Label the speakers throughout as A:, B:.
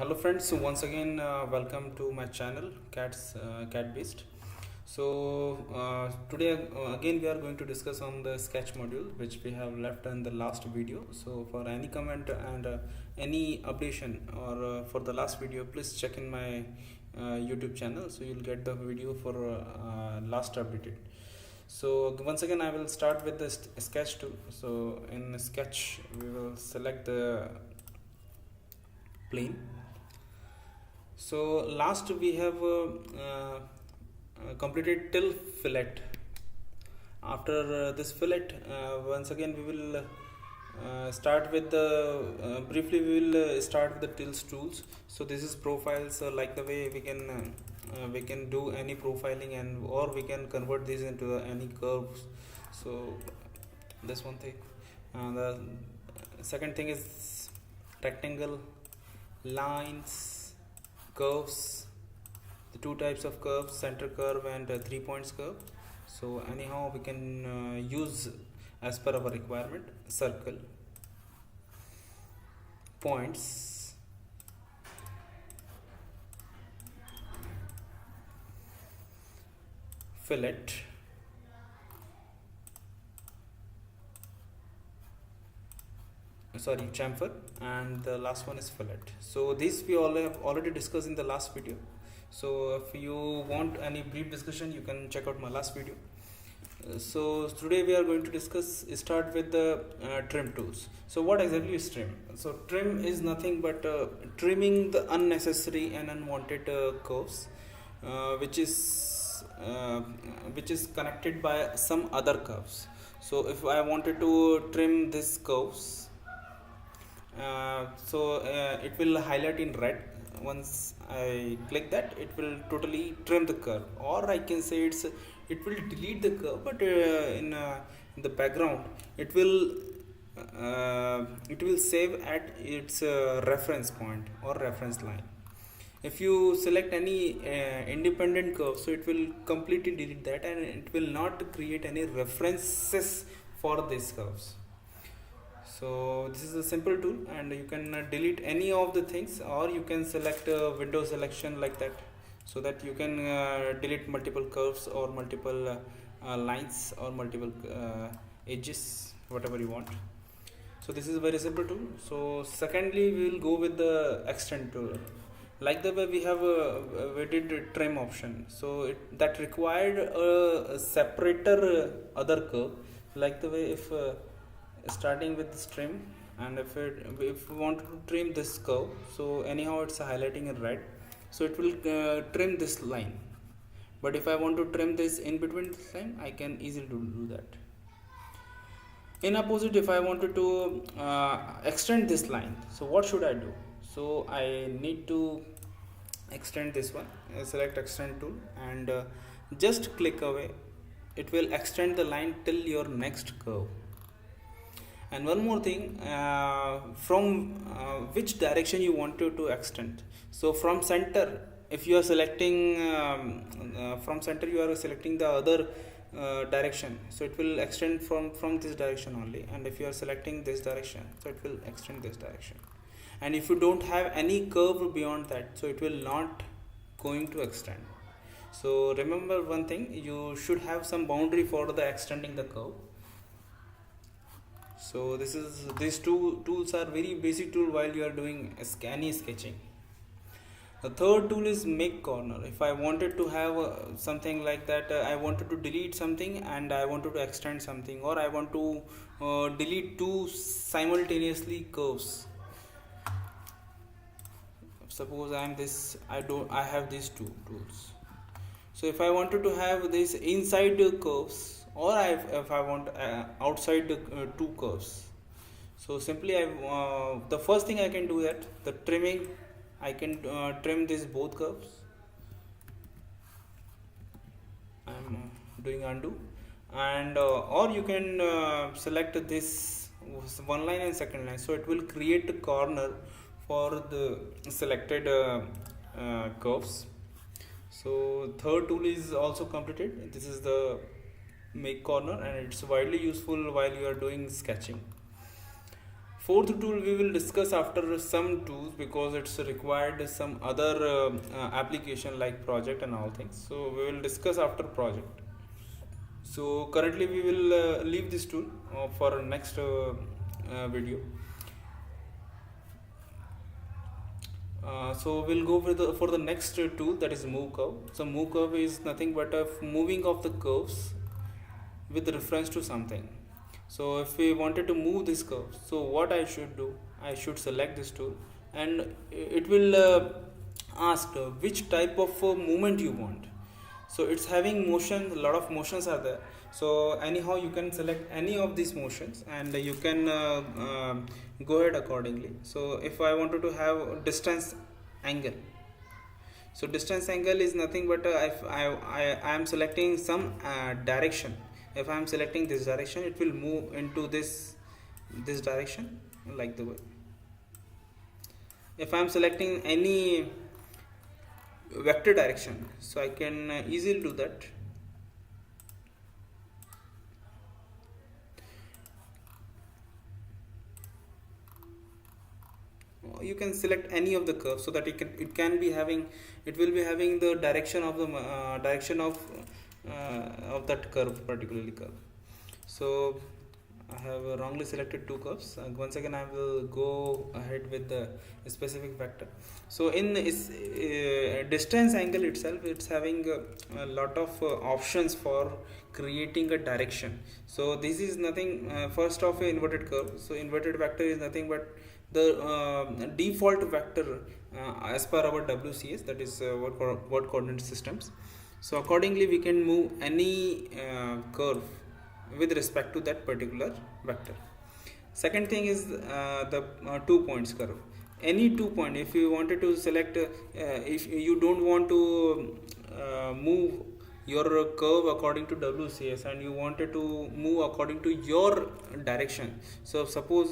A: Hello friends, so once again welcome to my channel Cat Beast. Today again we are going to discuss on the sketch module which we have left in the last video. So for any comment and any updation or for the last video, please check in my YouTube channel, so you'll get the video for last updated. So once again I will start with the sketch tool. So in sketch we will select the plane. So last we have completed till fillet. After this fillet, once again we will start with the briefly we will start with the tills tools. So this is profiles, like the way we can do any profiling and or we can convert these into any curves. So this one thing. The second thing is rectangle, lines, curves, the two types of curves, center curve and 3 points curve. So anyhow we can use as per our requirement: circle, points, fillet, chamfer, and the last one is fillet. So this we all have already discussed in the last video. So if you want any brief discussion, you can check out my last video. So today we are going to start with the trim tools. So what exactly is trim? So trim is nothing but trimming the unnecessary and unwanted curves which is connected by some other curves. So if I wanted to trim these curves, it will highlight in red. Once I click that, it will totally trim the curve, or I can say it will delete the curve, but in the background it will save at its reference point or reference line. If you select any independent curve, so it will completely delete that and it will not create any references for these curves. So this is a simple tool, and you can delete any of the things, or you can select a window selection like that, so that you can delete multiple curves or multiple lines or multiple edges, whatever you want. So this is a very simple tool. So secondly we will go with the extend tool. Like the way we did a trim option, so that required a separator other curve. Like the way if starting with this trim, and if we want to trim this curve, so anyhow it's highlighting in red, so it will trim this line. But if I want to trim this in between this line, I can easily do that. In opposite, if I wanted to extend this line, so what should I do? So I need to extend this one. Select extend tool and just click away. It will extend the line till your next curve. And one more thing, from which direction you want to extend. So from center, if you are selecting from center, you are selecting the other direction, so it will extend from this direction only. And if you are selecting this direction, so it will extend this direction. And if you don't have any curve beyond that, so it will not going to extend. So remember one thing, you should have some boundary for the extending the curve. So these two tools are very basic tool while you are doing any sketching. The third tool is make corner. If I wanted to have something like that, I wanted to delete something and I wanted to extend something, or I want to delete two simultaneously curves. Suppose I have these two tools. So if I wanted to have this inside curves, or if I want outside two curves, so simply the first thing I can do that the trimming, I can trim these both curves. I'm doing undo, and or you can select this one line and second line, so it will create a corner for the selected curves. So third tool is also completed. This is the make corner, and it's widely useful while you are doing sketching. Fourth tool we will discuss after some tools, because it's required some other application like project and all things. So we will discuss after project. So currently we will leave this tool for next video. So we'll go for the next tool, that is move curve. So move curve is nothing but a moving of the curves with reference to something. So if we wanted to move this curve, so what I should do, I should select this tool, and it will ask which type of movement you want. So it's having motion, a lot of motions are there. So anyhow you can select any of these motions, and you can go ahead accordingly. So if I wanted to have distance angle, so distance angle is nothing but if I am selecting some direction. If I am selecting this direction, it will move into this direction, like the way. If I am selecting any vector direction, so I can easily do that. You can select any of the curves, so that it will be having the direction of the that curve, particularly curve. So I have wrongly selected two curves. Once again I will go ahead with the specific vector. So in this distance angle itself, it's having a lot of options for creating a direction. So this is nothing first of inverted curve. So inverted vector is nothing but the default vector as per our WCS, that is word coordinate systems. So accordingly we can move any curve with respect to that particular vector. Second thing is the 2 points curve. Any 2 point, if you wanted to select if you don't want to move your curve according to WCS, and you wanted to move according to your direction. So suppose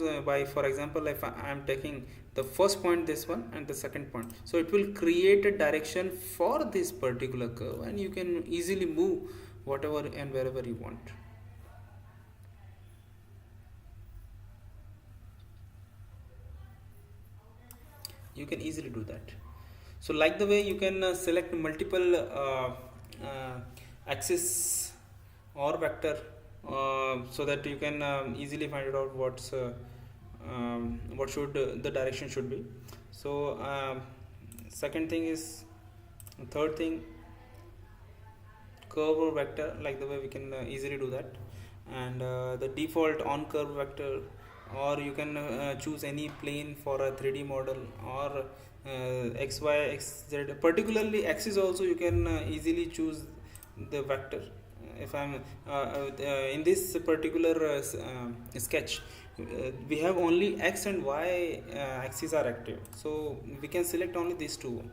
A: for example, if I am taking the first point, this one, and the second point, so it will create a direction for this particular curve, and you can easily move whatever and wherever you want. You can easily do that. So like the way you can select multiple axis or vector, so that you can easily find out what should the direction should be. So second thing is, third thing, curve or vector, like the way we can easily do that. And the default on curve vector, or you can choose any plane for a 3D model, or x, y, x, z. Particularly axis also you can easily choose the vector. If I'm in this particular sketch, we have only x and y axes are active, so we can select only these two.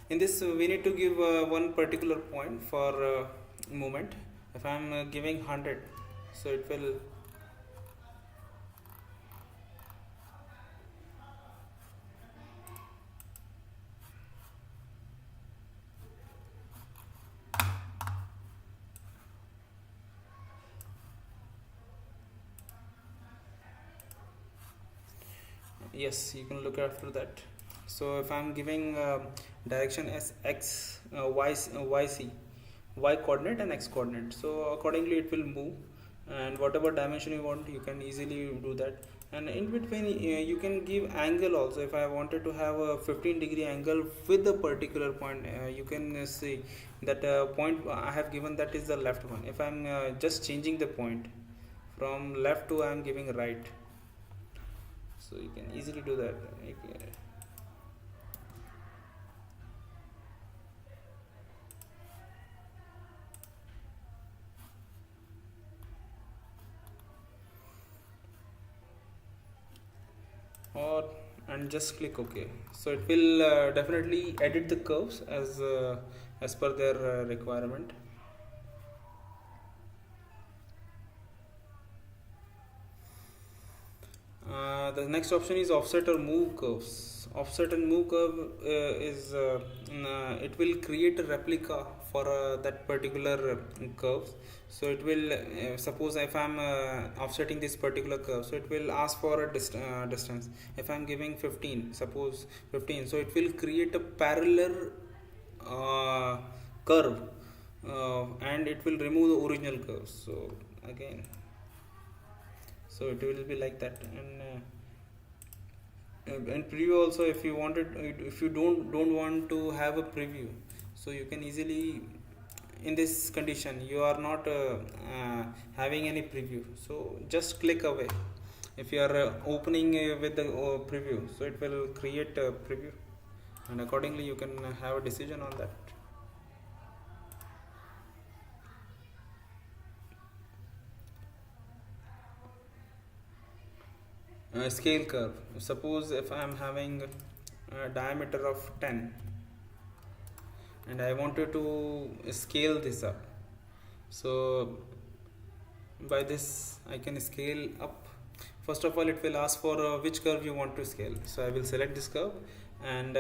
A: In this we need to give one particular point for movement. If I am giving 100, so it will yes, you can look after that. So if I am giving direction as x, y coordinate and x coordinate, so accordingly it will move, and whatever dimension you want, you can easily do that. And in between you can give angle also. If I wanted to have a 15-degree angle with a particular point, you can see that point I have given, that is the left one. If I am just changing the point from left to I am giving right, so you can easily do that. And just click OK. So it will definitely edit the curves as per their requirement. The next option is offset or move curves. Offset and move curve is it will create a replica for that particular curve. So it will suppose if I'm offsetting this particular curve, so it will ask for a distance. If I'm giving 15, suppose 15, so it will create a parallel curve, and it will remove the original curve. So again, so it will be like that. And preview also, if you wanted, if you don't want to have a preview, so you can easily, in this condition you are not having any preview, so just click away. If you are opening with the preview, so it will create a preview, and accordingly you can have a decision on that. Scale curve, suppose if I am having a diameter of 10 and I wanted to scale this up, so by this I can scale up. First of all, it will ask for which curve you want to scale, so I will select this curve, and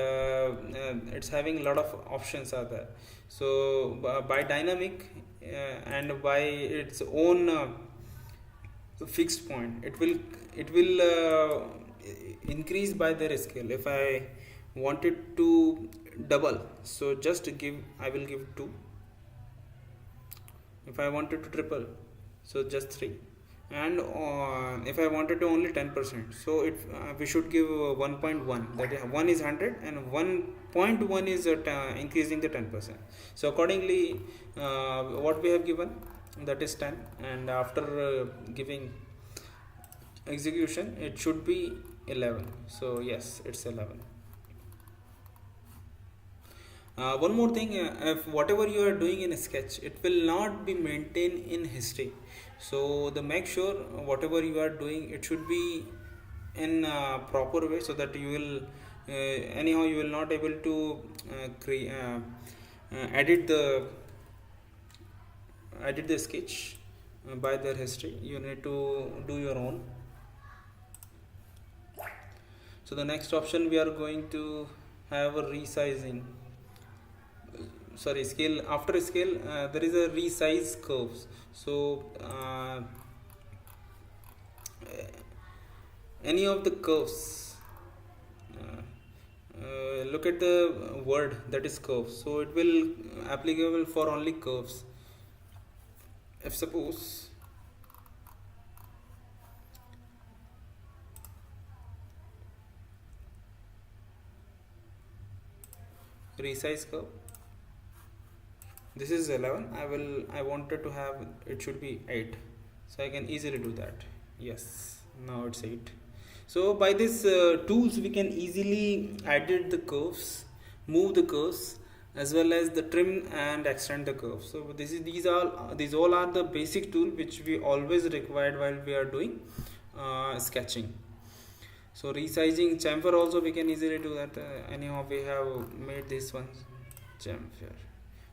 A: it's having a lot of options are there. So by dynamic and by its own fixed point, it will increase by their scale. If I wanted to double, so just I will give 2. If I wanted to triple, so just 3. And if I wanted to only 10%, so we should give 1.1, that is 1 is 100 and 1.1 is increasing the 10%. So accordingly, what we have given, that is 10, and after giving execution, it should be 11. So yes, it's 11. One more thing, if whatever you are doing in a sketch, it will not be maintained in history. So make sure whatever you are doing, it should be in a proper way, so that you will anyhow you will not able to edit the sketch by their history. You need to do your own. So the next option, we are going to have a resizing, scale. After scale, there is a resize curves. So any of the curves, look at the word, that is curves, so it will applicable for only curves. If suppose resize curve, this is 11, I wanted to have it should be 8, so I can easily do that. Yes, now it's 8. So by this tools, we can easily edit the curves, move the curves, as well as the trim and extend the curve. So these all are the basic tool which we always required while we are doing sketching. So resizing chamfer also we can easily do that. Anyhow, we have made this one chamfer.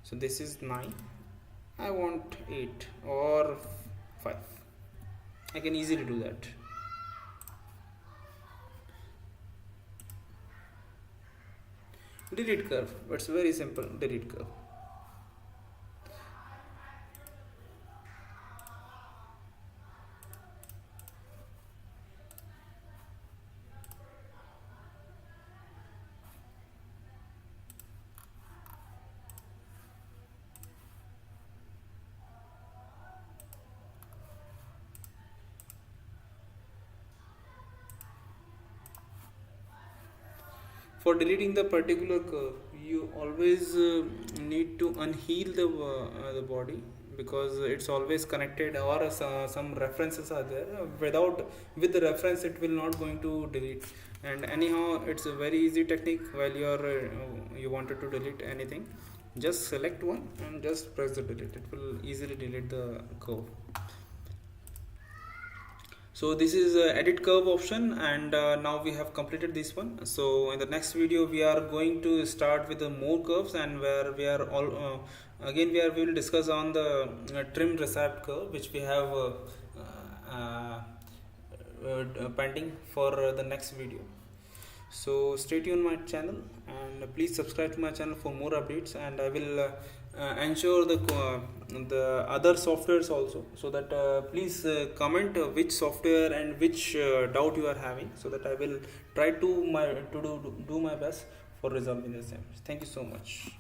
A: So this is 9, I want 8 or 5. I can easily do that. Delete curve, it's very simple. Delete curve. For deleting the particular curve, you always need to unheal the body, because it's always connected, or some references are there. With the reference, it will not going to delete. And anyhow, it's a very easy technique. While you wanted to delete anything, just select one and just press the delete. It will easily delete the curve. So this is edit curve option, and now we have completed this one. So in the next video, we are going to start with the more curves, and where we are all again we will discuss on the trim recipe curve, which we have pending for the next video. So stay tuned my channel, and please subscribe to my channel for more updates, and I will ensure the other softwares also, so that please comment which software and which doubt you are having, so that I will try to do my best for resolving the same. Thank you so much.